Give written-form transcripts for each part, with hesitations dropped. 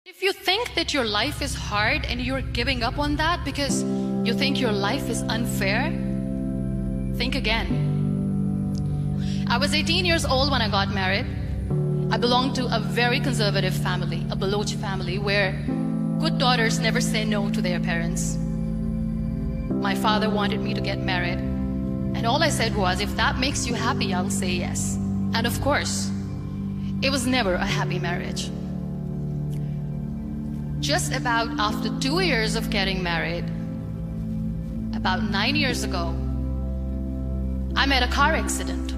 If you think that your life is hard and you're giving up on that because you think your life is unfair, think again. I was 18 years old when I got married. I belonged to a very conservative family, a Baloch family, where good daughters never say no to their parents. My father wanted me to get married, and all I said was, if that makes you happy, I'll say yes. And of course, it was never a happy marriage. Just about after 2 years of getting married, about 9 years ago, I met a car accident.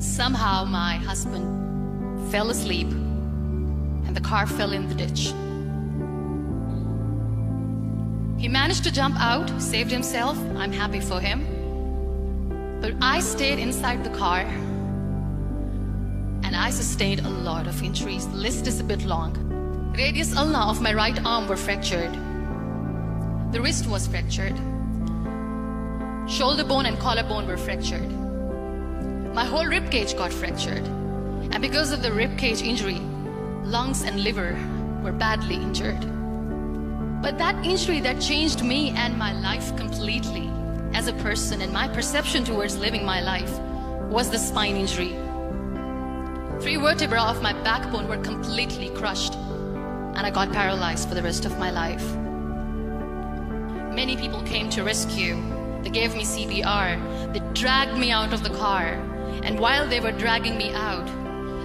Somehow my husband fell asleep and the car fell in the ditch. He managed to jump out, saved himself. I'm happy for him. But I stayed inside the car and I sustained a lot of injuries. The list is a bit long. Radius ulna of my right arm were fractured. The wrist was fractured. Shoulder bone and collarbone were fractured. My whole rib cage got fractured. And because of the rib cage injury, lungs and liver were badly injured. But that injury that changed me and my life completely as a person and my perception towards living my life was the spine injury. 3 vertebrae of my backbone were completely crushed, and I got paralyzed for the rest of my life. Many people came to rescue. They gave me CPR. They dragged me out of the car. And while they were dragging me out,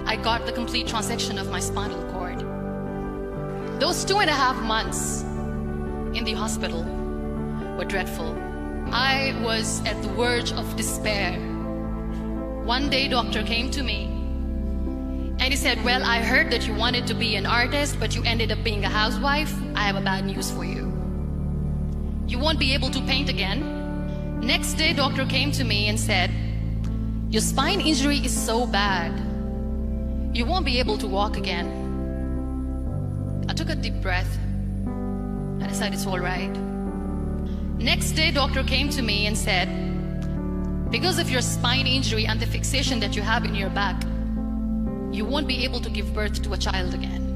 I got the complete transection of my spinal cord. Those 2.5 months in the hospital were dreadful. I was at the verge of despair. One day, doctor came to me and he said, well, I heard that you wanted to be an artist, but you ended up being a housewife. I have a bad news for you. You won't be able to paint again. Next day, doctor came to me and said, your spine injury is so bad, you won't be able to walk again. I took a deep breath and I said, it's all right. Next day, doctor came to me and said, because of your spine injury and the fixation that you have in your back, you won't be able to give birth to a child again.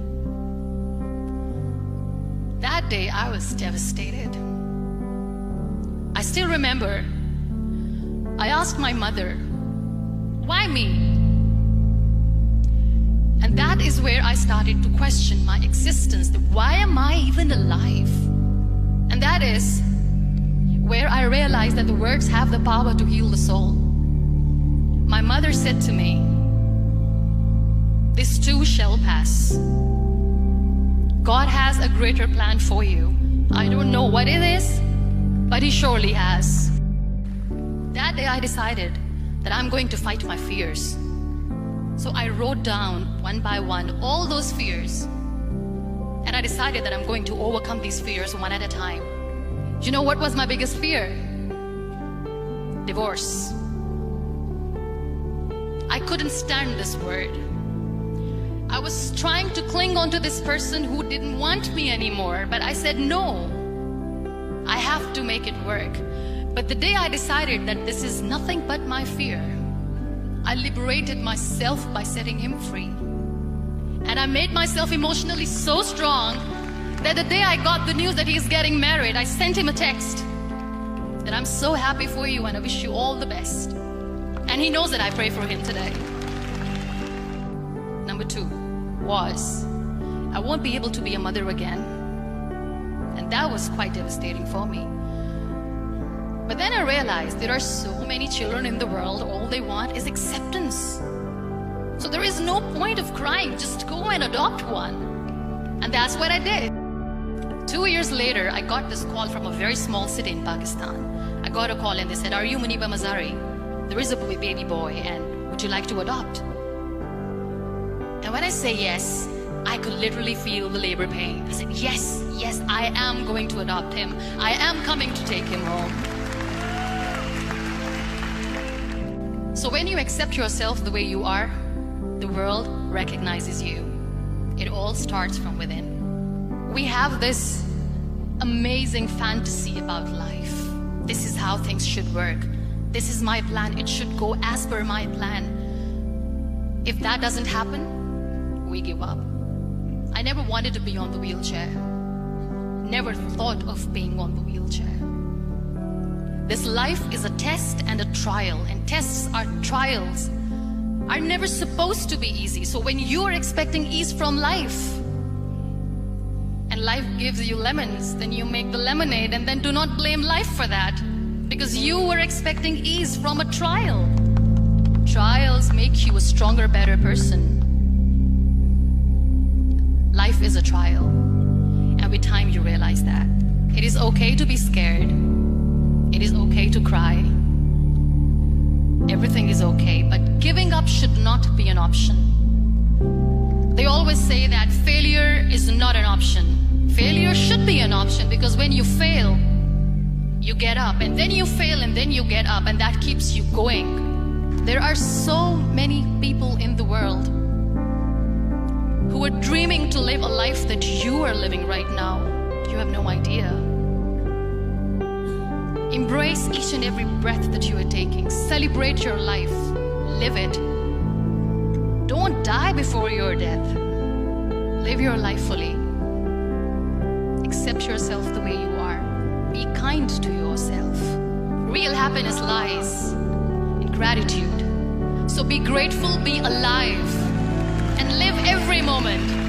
That day, I was devastated. I still remember, I asked my mother, why me? And that is where I started to question my existence. Why am I even alive? And that is where I realized that the words have the power to heal the soul. My mother said to me, this too shall pass. God has a greater plan for you. I don't know what it is, but He surely has. That day I decided that I'm going to fight my fears. So I wrote down one by one all those fears. And I decided that I'm going to overcome these fears one at a time. You know what was my biggest fear? Divorce. I couldn't stand this word. I was trying to cling on to this person who didn't want me anymore, but I said no. I have to make it work. But the day I decided that this is nothing but my fear, I liberated myself by setting him free. And I made myself emotionally so strong that the day I got the news that he's getting married, I sent him a text that I'm so happy for you and I wish you all the best. And he knows that I pray for him today. Number 2 was, I won't be able to be a mother again. And that was quite devastating for me. But then I realized there are so many children in the world, all they want is acceptance. So there is no point of crying, just go and adopt one. And that's what I did. 2 years later, I got this call from a very small city in Pakistan. I got a call and they said, are you Muniba Mazari? There is a baby boy and would you like to adopt? And when I say yes, I could literally feel the labor pain. I said, yes, yes, I am going to adopt him. I am coming to take him home. So when you accept yourself the way you are, the world recognizes you. It all starts from within. We have this amazing fantasy about life. This is how things should work. This is my plan. It should go as per my plan. If that doesn't happen, we give up. I never wanted to be on the wheelchair. Never thought of being on the wheelchair. This life is a test and a trial, and tests are trials are never supposed to be easy. So when you are expecting ease from life, and life gives you lemons, then you make the lemonade, and then do not blame life for that, because you were expecting ease from a trial. Trials make you a stronger, better person. Life is a trial, and with time you realize that. It is okay to be scared. It is okay to cry. Everything is okay, but giving up should not be an option. They always say that failure is not an option. Failure should be an option, because when you fail, you get up, and then you fail, and then you get up, and that keeps you going. There are so many people in the world who are dreaming to live a life that you are living right now. You have no idea. Embrace each and every breath that you are taking. Celebrate your life. Live it. Don't die before your death. Live your life fully. Accept yourself the way you are. Be kind to yourself. Real happiness lies in gratitude. So be grateful, be alive, and live every moment.